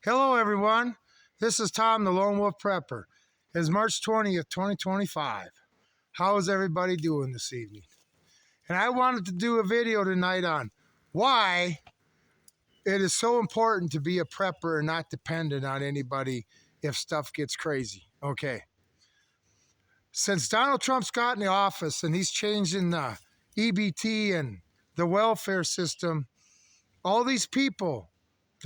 Hello, everyone. This is Tom, the Lone Wolf Prepper. It's March 20th, 2025. How is everybody doing this evening? And I wanted to do a video tonight on why it is so important to be a prepper and not dependent on anybody if stuff gets crazy. Okay. Since Donald Trump's got in the office and he's changing the EBT and the welfare system, all these people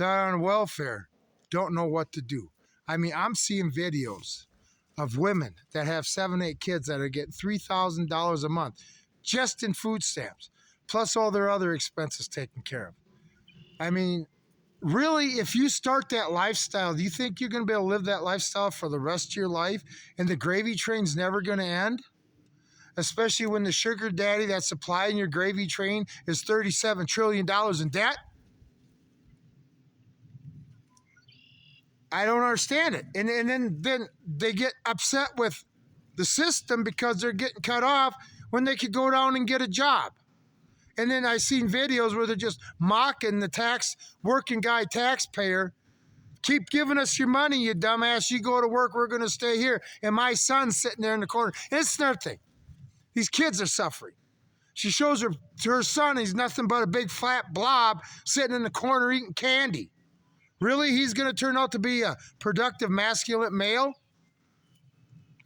that are on welfare don't know what to do. I mean, I'm seeing videos of women that have 7, 8 kids that are getting $3,000 a month just in food stamps, plus all their other expenses taken care of. I mean, really, if you start that lifestyle, do you think you're going to be able to live that lifestyle for the rest of your life and the gravy train's never going to end? Especially when the sugar daddy that's supplying your gravy train is $37 trillion in debt? I don't understand it. And then they get upset with the system because they're getting cut off when they could go down and get a job. And then I've seen videos where they're just mocking the working guy taxpayer. Keep giving us your money, you dumbass. You go to work, we're going to stay here. And my son's sitting there in the corner. It's nothing. These kids are suffering. She shows her son, he's nothing but a big flat blob sitting in the corner eating candy. Really? He's going to turn out to be a productive, masculine male?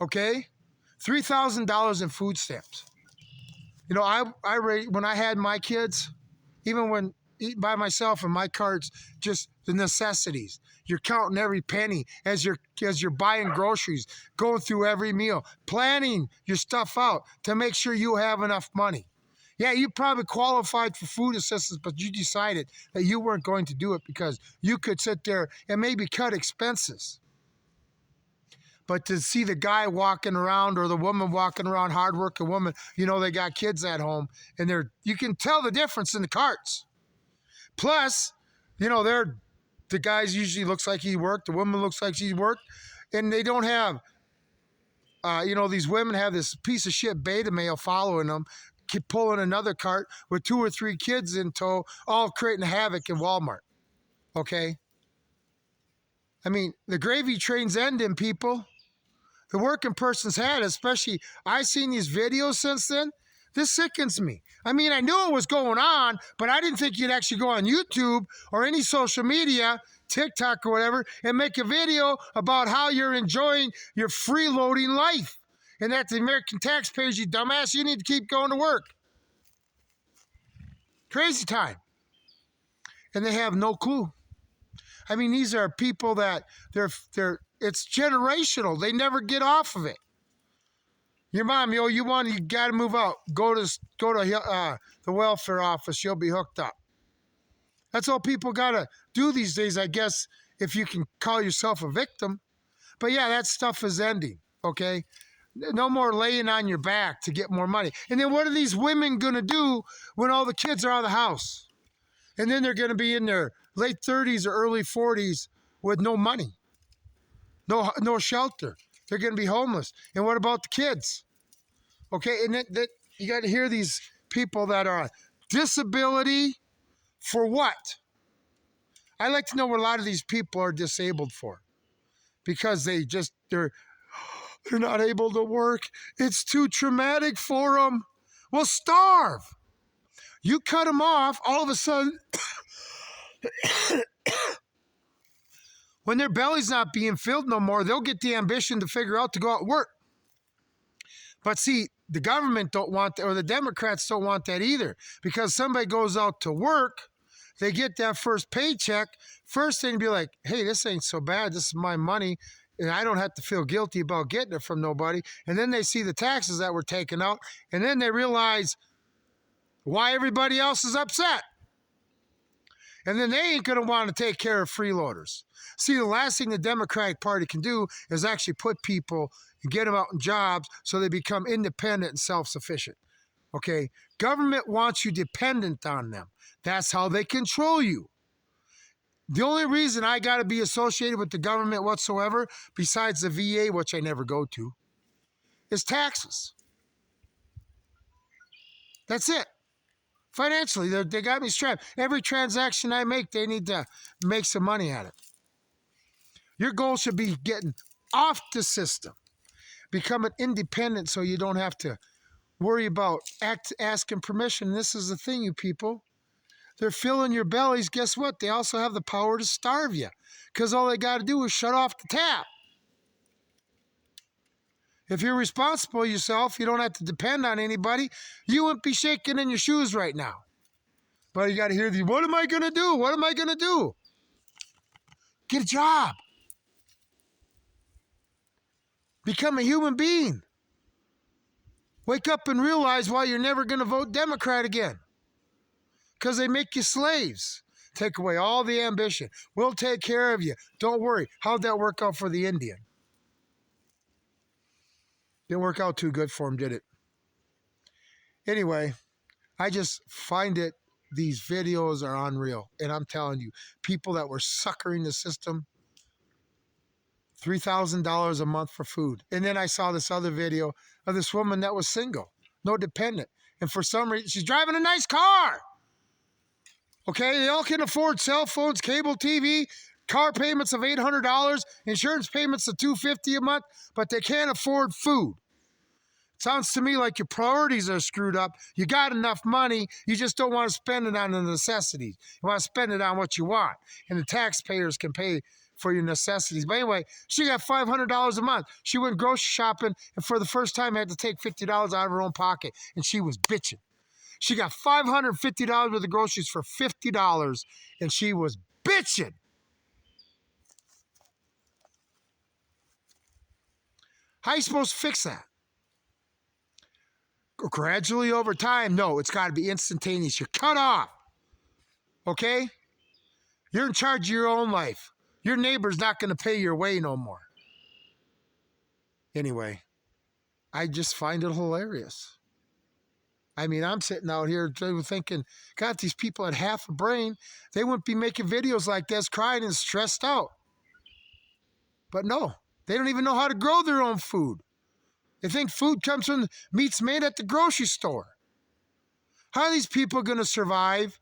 Okay? $3,000 in food stamps. You know, when I had my kids, even when eating by myself in my carts, just the necessities. You're counting every penny as you're buying groceries, going through every meal, planning your stuff out to make sure you have enough money. Yeah, you probably qualified for food assistance, but you decided that you weren't going to do it because you could sit there and maybe cut expenses. But to see the guy walking around or the woman walking around, hardworking woman, you know, they got kids at home, and you can tell the difference in the carts. Plus, you know, the guys usually looks like he worked, the woman looks like she worked, and they don't have, you know, these women have this piece of shit beta male following them, keep pulling another cart with 2 or 3 kids in tow, all creating havoc in Walmart. Okay? I mean, the gravy train's ending, people. The working person's had, especially, I've seen these videos since then. This sickens me. I mean, I knew it was going on, but I didn't think you'd actually go on YouTube or any social media, TikTok or whatever, and make a video about how you're enjoying your freeloading life. And that the American taxpayers, you dumbass, you need to keep going to work. Crazy time. And they have no clue. I mean, these are people that it's generational. They never get off of it. Your mom, you got to move out. Go to the welfare office. You'll be hooked up. That's all people got to do these days, I guess, if you can call yourself a victim. But yeah, that stuff is ending, okay? No more laying on your back to get more money. And then what are these women going to do when all the kids are out of the house? And then they're going to be in their late 30s or early 40s with no money, no shelter. They're going to be homeless. And what about the kids? Okay, and that you got to hear these people that are on disability for what? I like to know what a lot of these people are disabled for, because they're not able to work. It's too traumatic for them. Well, starve. You cut them off, all of a sudden, when their belly's not being filled no more, they'll get the ambition to figure out to go out and work. But see, the government don't want that, or the Democrats don't want that either, because somebody goes out to work, they get that first paycheck, first thing to be like, hey, this ain't so bad, this is my money, and I don't have to feel guilty about getting it from nobody. And then they see the taxes that were taken out, and then they realize why everybody else is upset. And then they ain't going to want to take care of freeloaders. See, the last thing the Democratic Party can do is actually put people and get them out in jobs so they become independent and self-sufficient. Okay? Government wants you dependent on them. That's how they control you. The only reason I got to be associated with the government whatsoever, besides the VA, which I never go to, is taxes. That's it. Financially, they got me strapped. Every transaction I make, they need to make some money at it. Your goal should be getting off the system, becoming independent so you don't have to worry about asking permission. This is the thing, you people. They're filling your bellies. Guess what? They also have the power to starve you because all they got to do is shut off the tap. If you're responsible yourself, you don't have to depend on anybody, you wouldn't be shaking in your shoes right now. But you got to hear the, what am I going to do? What am I going to do? Get a job. Become a human being. Wake up and realize why you're never going to vote Democrat again. Because they make you slaves. Take away all the ambition. We'll take care of you. Don't worry. How'd that work out for the Indian? Didn't work out too good for him, did it? Anyway, I just find it, these videos are unreal. And I'm telling you, people that were suckering the system, $3,000 a month for food. And then I saw this other video of this woman that was single, no dependent. And for some reason, she's driving a nice car. Okay, they all can afford cell phones, cable TV, car payments of $800, insurance payments of $250 a month, but they can't afford food. Sounds to me like your priorities are screwed up. You got enough money, you just don't want to spend it on the necessities. You want to spend it on what you want, and the taxpayers can pay for your necessities. But anyway, she got $500 a month. She went grocery shopping, and for the first time had to take $50 out of her own pocket, and she was bitching. She got $550 worth of groceries for $50, and she was bitching. How are you supposed to fix that? Gradually over time? No, it's got to be instantaneous. You're cut off. Okay? You're in charge of your own life. Your neighbor's not going to pay your way no more. Anyway, I just find it hilarious. I mean, I'm sitting out here thinking, God, these people had half a brain. They wouldn't be making videos like this, crying and stressed out. But no, they don't even know how to grow their own food. They think food comes from meats made at the grocery store. How are these people going to survive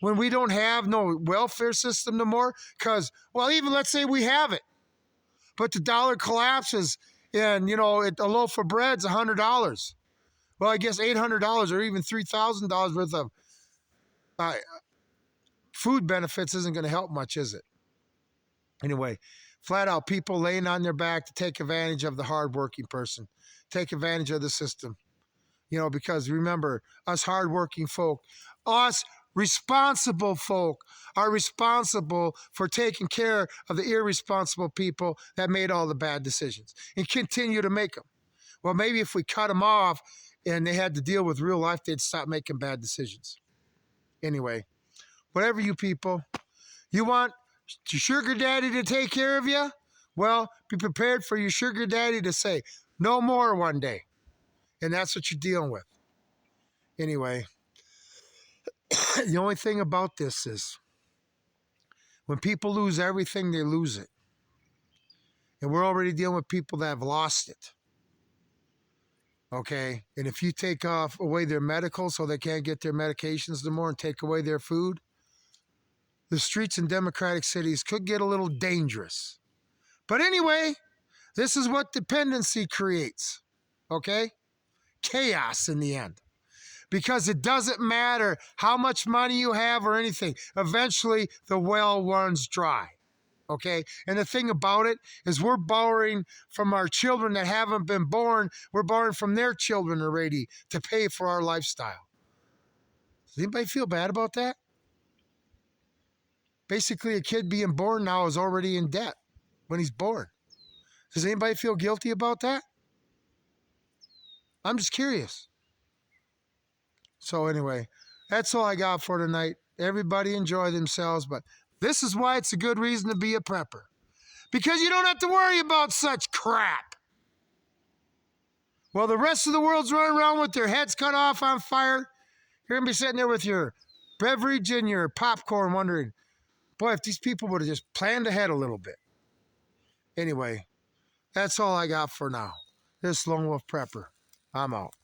when we don't have no welfare system no more? Because, well, even let's say we have it, but the dollar collapses and, you know, a loaf of bread's $100. Well, I guess $800 or even $3,000 worth of food benefits isn't going to help much, is it? Anyway, flat out people laying on their back to take advantage of the hardworking person, take advantage of the system. You know, because remember, us hardworking folk, us responsible folk are responsible for taking care of the irresponsible people that made all the bad decisions and continue to make them. Well, maybe if we cut them off and they had to deal with real life, they'd stop making bad decisions. Anyway, whatever you people, you want your sugar daddy to take care of you? Well, be prepared for your sugar daddy to say, no more one day. And that's what you're dealing with. Anyway, the only thing about this is when people lose everything, they lose it. And we're already dealing with people that have lost it. Okay? And if you take away their medical so they can't get their medications no more and take away their food, the streets in democratic cities could get a little dangerous. But anyway, this is what dependency creates. Okay? Chaos in the end. Because it doesn't matter how much money you have or anything. Eventually, the well runs dry. Okay? And the thing about it is we're borrowing from our children that haven't been born. We're borrowing from their children already to pay for our lifestyle. Does anybody feel bad about that? Basically, a kid being born now is already in debt when he's born. Does anybody feel guilty about that? I'm just curious. So anyway, that's all I got for tonight. Everybody enjoy themselves, but this is why it's a good reason to be a prepper. Because you don't have to worry about such crap. Well, the rest of the world's running around with their heads cut off on fire. You're going to be sitting there with your beverage and your popcorn wondering, boy, if these people would have just planned ahead a little bit. Anyway, that's all I got for now. This Lone Wolf Prepper. I'm out.